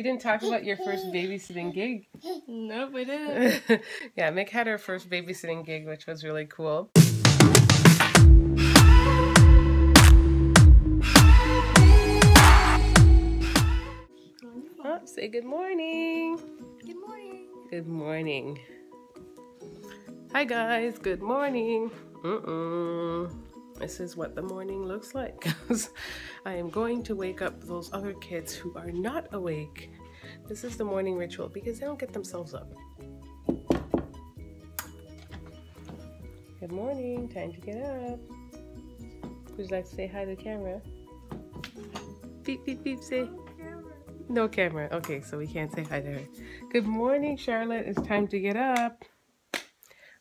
You didn't talk about your first babysitting gig. Nope, we didn't. Yeah, Mick had her first babysitting gig, which was really cool. Oh, say good morning. Good morning. Good morning. Hi guys, good morning. This is what the morning looks like. I am going to wake up those other kids who are not awake. This is the morning ritual because they don't get themselves up. Good morning, time to get up. Would you like to say hi to the camera? Beep, beep, beep, say. No camera. Okay, so we can't say hi to her. Good morning, Charlotte. It's time to get up.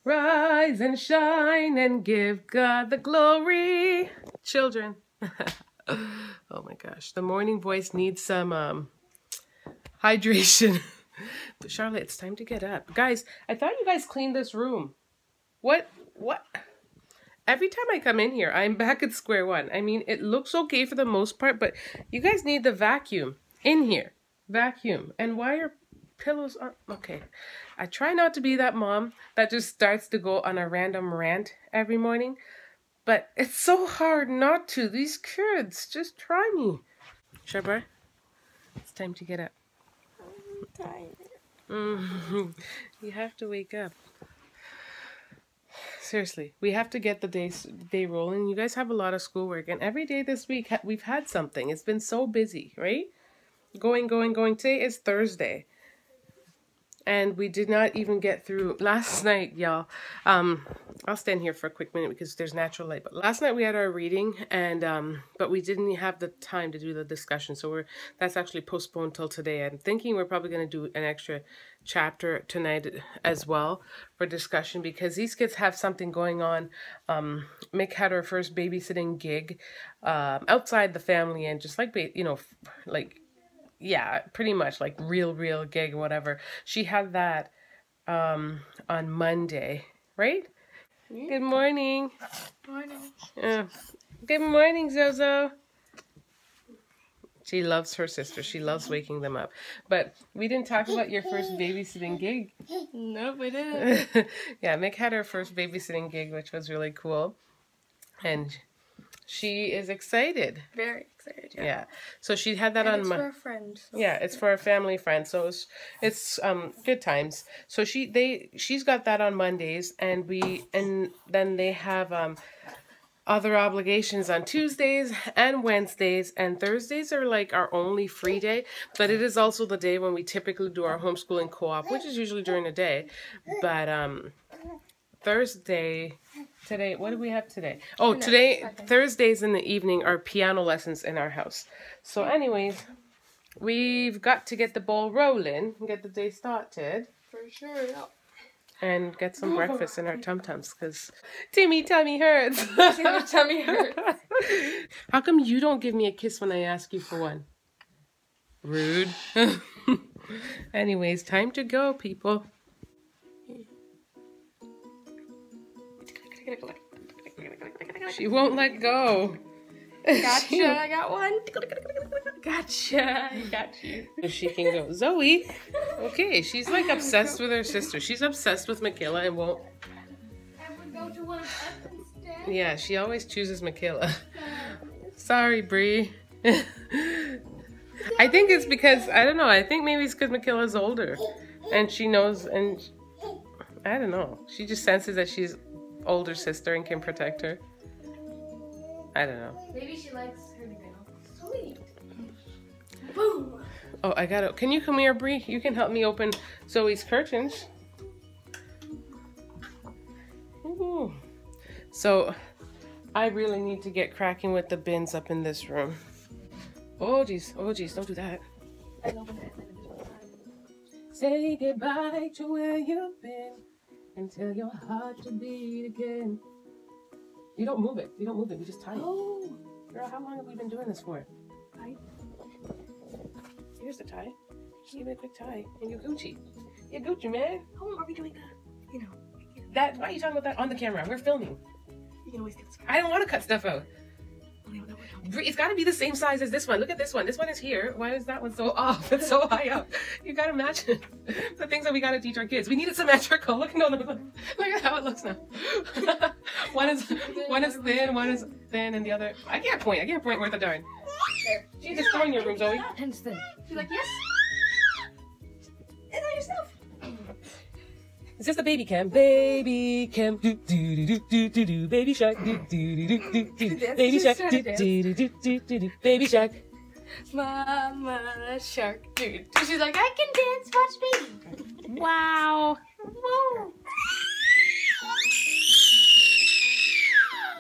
Rise and shine and give God the glory. Children. Oh my gosh. The morning voice needs some hydration. But Charlotte, it's time to get up. Guys, I thought you guys cleaned this room. What? Every time I come in here, I'm back at square one. I mean, it looks okay for the most part, but you guys need the vacuum in here. Vacuum. And why are pillows on? Okay. I try not to be that mom that just starts to go on a random rant every morning, but it's so hard not to. These kids, just try me. Shabar, it's time to get up. I'm tired. You have to wake up. Seriously, we have to get the day rolling. You guys have a lot of schoolwork, and every day this week we've had something. It's been so busy, right? Going. Today is Thursday. And we did not even get through last night, y'all. I'll stand here for a quick minute because there's natural light. But last night we had our reading, and but we didn't have the time to do the discussion. So that's actually postponed till today. I'm thinking we're probably going to do an extra chapter tonight as well for discussion because these kids have something going on. Mick had her first babysitting gig outside the family, and just like yeah, pretty much like real gig or whatever. She had that on Monday, right? Yeah. Good morning. Morning. Good morning, Zozo. She loves her sister. She loves waking them up. But we didn't talk about your first babysitting gig. Nope, we didn't. Yeah, Mick had her first babysitting gig, which was really cool. And she is excited. Very excited, yeah. Yeah. So she had that on It's for a friend. Yeah, it's for a family friend. So it's good times. So she's got that on Mondays, and then they have other obligations on Tuesdays and Wednesdays, and Thursdays are like our only free day, but it is also the day when we typically do our homeschooling co-op, which is usually during the day. But Today, what do we have today? Oh, Thursdays in the evening are piano lessons in our house. So anyways, we've got to get the ball rolling and get the day started. For sure, yeah. And get some breakfast in our tum-tums, because tummy hurts. Tummy hurts. How come you don't give me a kiss when I ask you for one? Rude. Anyways, time to go, people. She won't let go. Gotcha, I got one. Gotcha, I got you. She can go. Zoe. Okay, she's like obsessed with her sister. She's obsessed with Michaela and won't. I would go to one of us instead. Yeah, she always chooses Michaela. Sorry, Bree. I think it's because, I don't know, I think maybe it's because Michaela's older. And she knows, and I don't know. She just senses that she's older sister and can protect her. I don't know. Maybe she likes her now. Sweet. Boom. Oh, I gotta. Can you come here, Bree? You can help me open Zoe's curtains. Ooh. So, I really need to get cracking with the bins up in this room. Oh, geez. Oh, geez. Don't do that. Say goodbye to where you've been and tell your heart to beat again. You don't move it. You don't move it. We just tie it. Oh. Girl, how long have we been doing this for? Here's the tie. Just give it a quick tie. And you're Gucci. You're Gucci, man. How long are we doing that? You know. That, why are you talking about that on the camera? We're filming. You can always cut stuff. I don't want to cut stuff out. It's got to be the same size as this one. Look at this one. This one is here. Why is that one so off? It's so high up. You got to imagine the things that we got to teach our kids. We need it symmetrical. Look, no, look at how it looks now. one is thin, and the other. I can't point. I can't point worth a darn. There. She's just throwing your room, Zoe. She's like, yes. It's on yourself. Is this the baby cam? Baby cam. Do do do do do do. Baby shark. Do do do do do. Baby shark. Do do do do do. Baby shark. Mama shark. Dude. She's like, I can dance. Watch me. Wow. Whoa.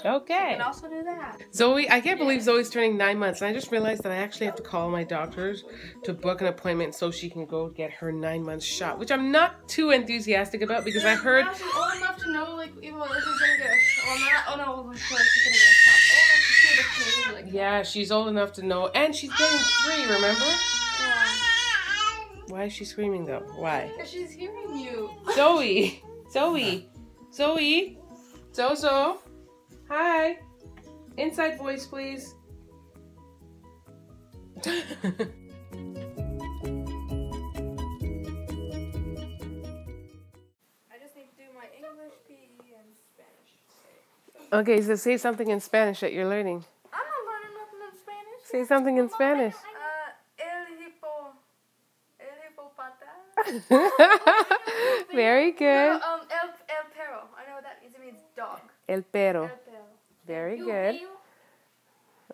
Okay. You can also do that. Zoe, I can't believe Zoe's turning 9 months, and I just realized that I actually have to call my doctors to book an appointment so she can go get her 9-month shot, which I'm not too enthusiastic about because I heard. Now she's old enough to know, like, even though this is gonna get a shot. Oh no, she's gonna get a shot. Old enough to see the pain, like. Yeah, she's old enough to know, and she's getting 3. Remember? Yeah. Why is she screaming though? Why? Because she's hearing you. Zoe, Zoe, Zoe, Zozo. Hi. Inside voice, please. I just need to do my English, PE, and Spanish. Okay, so say something in Spanish that you're learning. I'm not learning nothing in Spanish. Say something in Spanish. El hipopota. Very good. No, el perro. I know what that means. It means dog. El perro. El perro. Very good.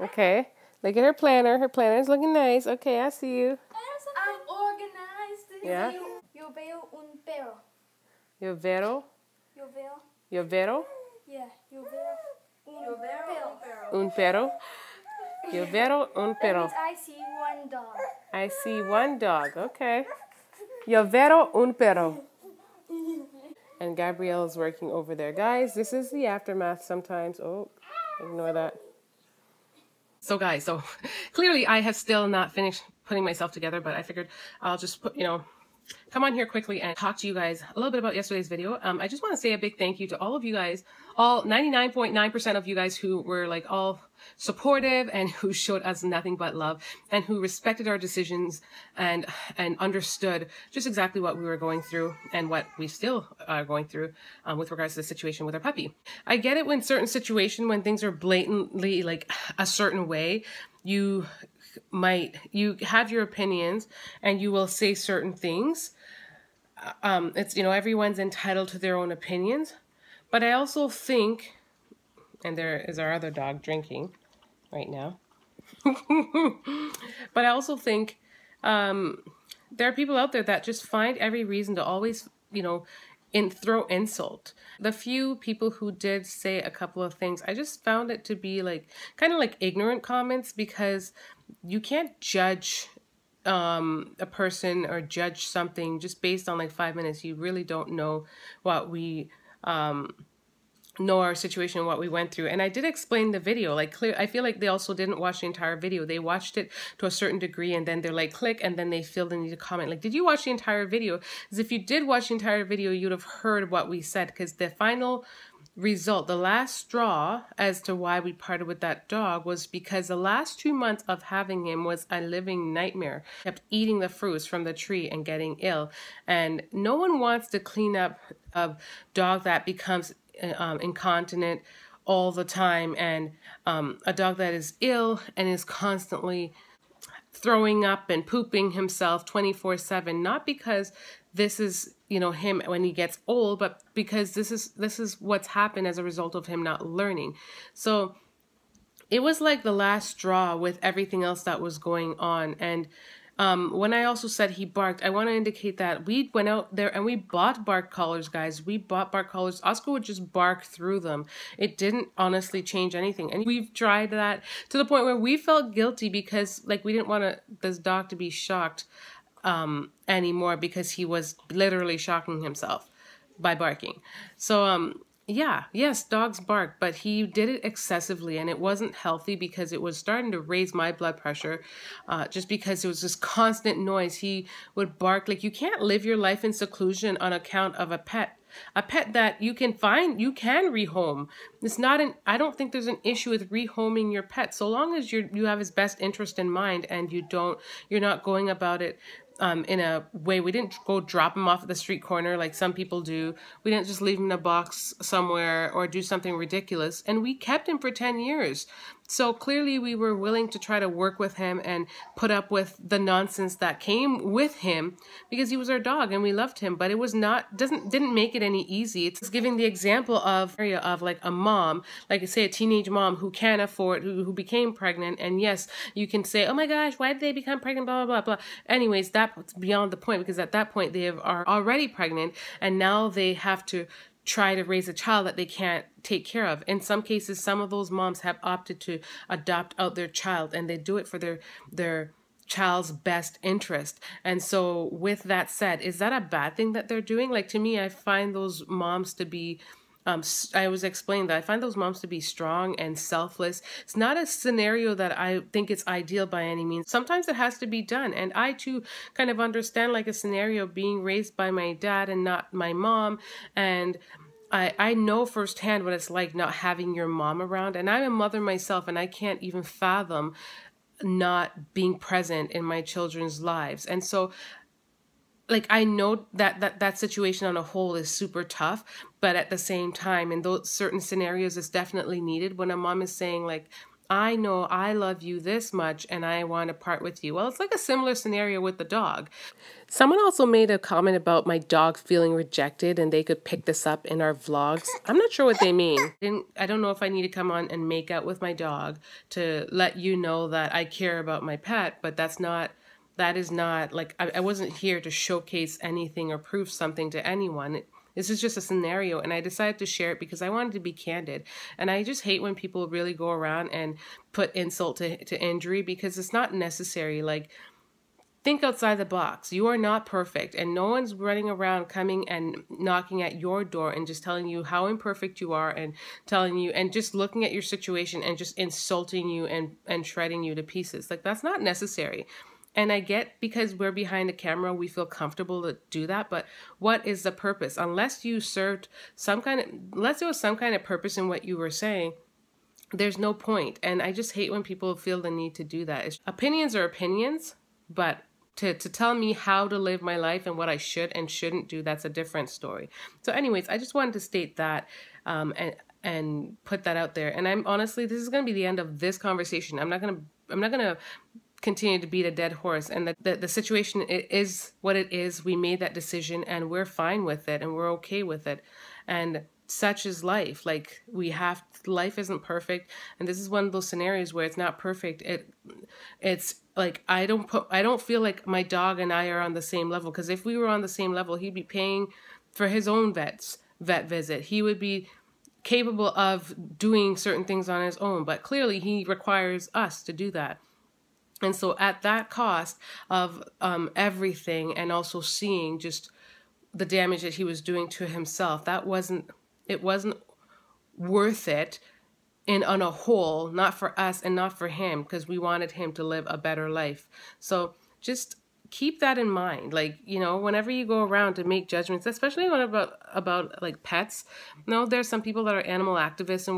Okay. Look at her planner. Her planner is looking nice. Okay, I see you. I'm organized. Yeah. Yo veo un perro. Yo vero. Yo veo. Yo vero. Yeah. Yo veo un perro. Un perro. Yo vero un perro. That means I see one dog. I see one dog. Okay. Yo vero un perro. And Gabrielle is working over there. Guys, this is the aftermath sometimes. Oh, ignore that. So guys, so clearly I have still not finished putting myself together, but I figured I'll just put, come on here quickly and talk to you guys a little bit about yesterday's video. I just want to say a big thank you to all of you guys, all 99.9% of you guys who were like all supportive and who showed us nothing but love and who respected our decisions and understood just exactly what we were going through and what we still are going through with regards to the situation with our puppy. I get it when certain situation, when things are blatantly like a certain way, you have your opinions and you will say certain things. It's, everyone's entitled to their own opinions, but I also think, and there is our other dog drinking right now, but I also think there are people out there that just find every reason to always, throw insult. The few people who did say a couple of things, I just found it to be like kind of like ignorant comments, because you can't judge a person or judge something just based on like 5 minutes. You really don't know what we know our situation and what we went through. And I did explain the video, like I feel like they also didn't watch the entire video. They watched it to a certain degree and then they're like click, and then they feel the need to comment like, did you watch the entire video? Because if you did watch the entire video, you'd have heard what we said, because the final result, the last straw as to why we parted with that dog, was because the last 2 months of having him was a living nightmare. Kept eating the fruits from the tree and getting ill, and no one wants to clean up a dog that becomes incontinent all the time, and a dog that is ill and is constantly throwing up and pooping himself 24/7, not because this is him when he gets old, but because this is what's happened as a result of him not learning. So it was like the last straw with everything else that was going on. And when I also said he barked, I want to indicate that we went out there and we bought bark collars, guys. We bought bark collars. Oscar would just bark through them. It didn't honestly change anything. And we've tried that to the point where we felt guilty because like we didn't want this dog to be shocked anymore, because he was literally shocking himself by barking. So yes, dogs bark, but he did it excessively, and it wasn't healthy because it was starting to raise my blood pressure, just because it was this constant noise. He would bark. Like, you can't live your life in seclusion on account of a pet. A pet that you can find, you can rehome. It's not an, I don't think there's an issue with rehoming your pet, so long as you have his best interest in mind and you're not going about it in a way. We didn't go drop him off at the street corner like some people do. We didn't just leave him in a box somewhere or do something ridiculous. And we kept him for 10 years. So clearly we were willing to try to work with him and put up with the nonsense that came with him because he was our dog and we loved him. But it was not, didn't make it any easy. It's giving the example of like a mom, like I say, a teenage mom who can't afford, who became pregnant. And yes, you can say, oh my gosh, why did they become pregnant, blah, blah, blah, blah. Anyways, that's beyond the point, because at that point they are already pregnant and now they have to try to raise a child that they can't take care of. In some cases, some of those moms have opted to adopt out their child, and they do it for their child's best interest. And so with that said, is that a bad thing that they're doing? Like, to me, I find those moms to be I was explaining that I find those moms to be strong and selfless. It's not a scenario that I think it's ideal by any means. Sometimes it has to be done. And I too kind of understand like a scenario being raised by my dad and not my mom. And I know firsthand what it's like not having your mom around. And I'm a mother myself, and I can't even fathom not being present in my children's lives. And so like, I know that situation on a whole is super tough, but at the same time, in those certain scenarios, it's definitely needed when a mom is saying like, I know I love you this much and I want to part with you. Well, it's like a similar scenario with the dog. Someone also made a comment about my dog feeling rejected, and they could pick this up in our vlogs. I'm not sure what they mean. I don't know if I need to come on and make out with my dog to let you know that I care about my pet, but that is not, like, I wasn't here to showcase anything or prove something to anyone. This is just a scenario, and I decided to share it because I wanted to be candid. And I just hate when people really go around and put insult to injury, because it's not necessary. Like, think outside the box. You are not perfect, and no one's running around coming and knocking at your door and just telling you how imperfect you are and telling you and just looking at your situation and just insulting you and shredding you to pieces. Like, that's not necessary. And I get, because we're behind the camera, we feel comfortable to do that. But what is the purpose? Unless you served unless there was some kind of purpose in what you were saying, there's no point. And I just hate when people feel the need to do that. Opinions are opinions, but to tell me how to live my life and what I should and shouldn't do, that's a different story. So anyways, I just wanted to state that and put that out there. And I'm honestly, this is going to be the end of this conversation. I'm not going to continue to beat a dead horse, and the situation is what it is. We made that decision and we're fine with it and we're okay with it, and such is life. Like, life isn't perfect, and this is one of those scenarios where it's not perfect. It's like, I don't feel like my dog and I are on the same level, because if we were on the same level, he'd be paying for his own vet visit. He would be capable of doing certain things on his own, but clearly he requires us to do that. And so at that cost of everything, and also seeing just the damage that he was doing to himself, it wasn't worth it on a whole, not for us and not for him, because we wanted him to live a better life. So just keep that in mind. Like, you know, whenever you go around to make judgments, especially when about like pets, there's some people that are animal activists and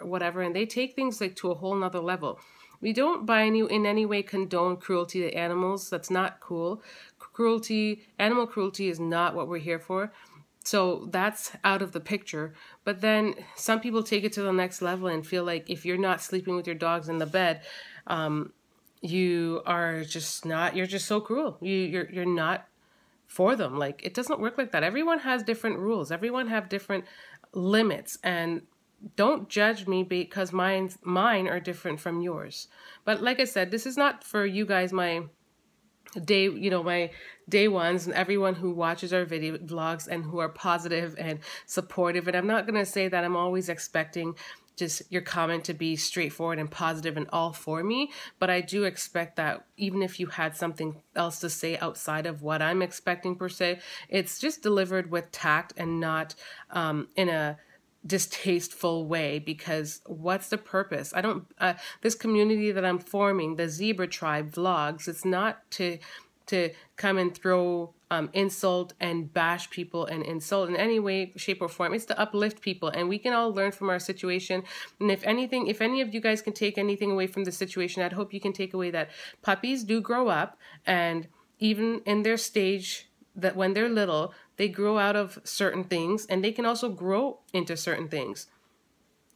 whatever, and they take things like to a whole nother level. We don't in any way condone cruelty to animals. That's not cool. Animal cruelty is not what we're here for. So that's out of the picture. But then some people take it to the next level and feel like if you're not sleeping with your dogs in the bed, you're just so cruel. You're not for them. Like, it doesn't work like that. Everyone has different rules. Everyone have different limits, and don't judge me because mine are different from yours. But like I said, this is not for you guys, my day ones, and everyone who watches our video vlogs and who are positive and supportive. And I'm not going to say that I'm always expecting just your comment to be straightforward and positive and all for me, but I do expect that even if you had something else to say outside of what I'm expecting per se, it's just delivered with tact and not in a distasteful way, because what's the purpose? I don't this community that I'm forming, the Zebra Tribe vlogs, it's not to to come and throw insult and bash people and insult in any way, shape, or form. It's to uplift people, and we can all learn from our situation. And if anything, if any of you guys can take anything away from the situation, I'd hope you can take away that puppies do grow up, and even in their stage, that when they're little, they grow out of certain things, and they can also grow into certain things.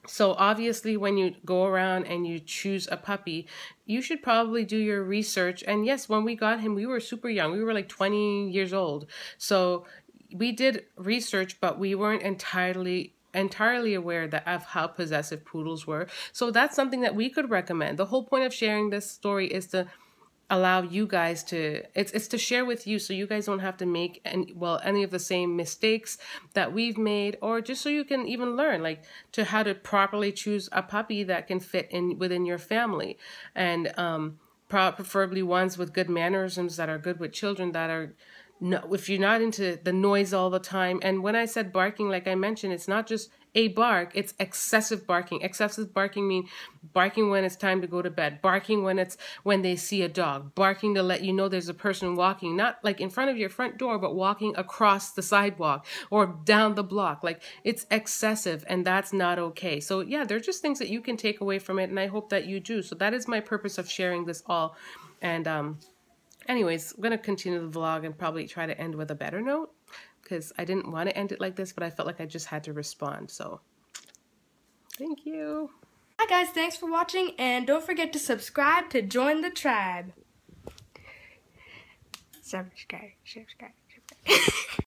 So obviously when you go around and you choose a puppy, you should probably do your research. And yes, when we got him, we were super young. We were like 20 years old. So we did research, but we weren't entirely aware of how possessive poodles were. So that's something that we could recommend. The whole point of sharing this story is to allow you guys to, it's to share with you, so you guys don't have to make any of the same mistakes that we've made, or just so you can even learn like to how to properly choose a puppy that can fit in within your family, and preferably ones with good mannerisms, that are good with children, that are if you're not into the noise all the time. And when I said barking, like I mentioned, it's not just a bark, it's excessive barking. Excessive barking means barking when it's time to go to bed, barking when they see a dog, barking to let you know there's a person walking, not like in front of your front door, but walking across the sidewalk or down the block. Like, it's excessive, and that's not okay. So yeah, they're just things that you can take away from it, and I hope that you do. So that is my purpose of sharing this all. And anyways, I'm going to continue the vlog and probably try to end with a better note, because I didn't want to end it like this, but I felt like I just had to respond. So thank you. Hi guys, thanks for watching, and don't forget to subscribe to join the tribe. Subscribe.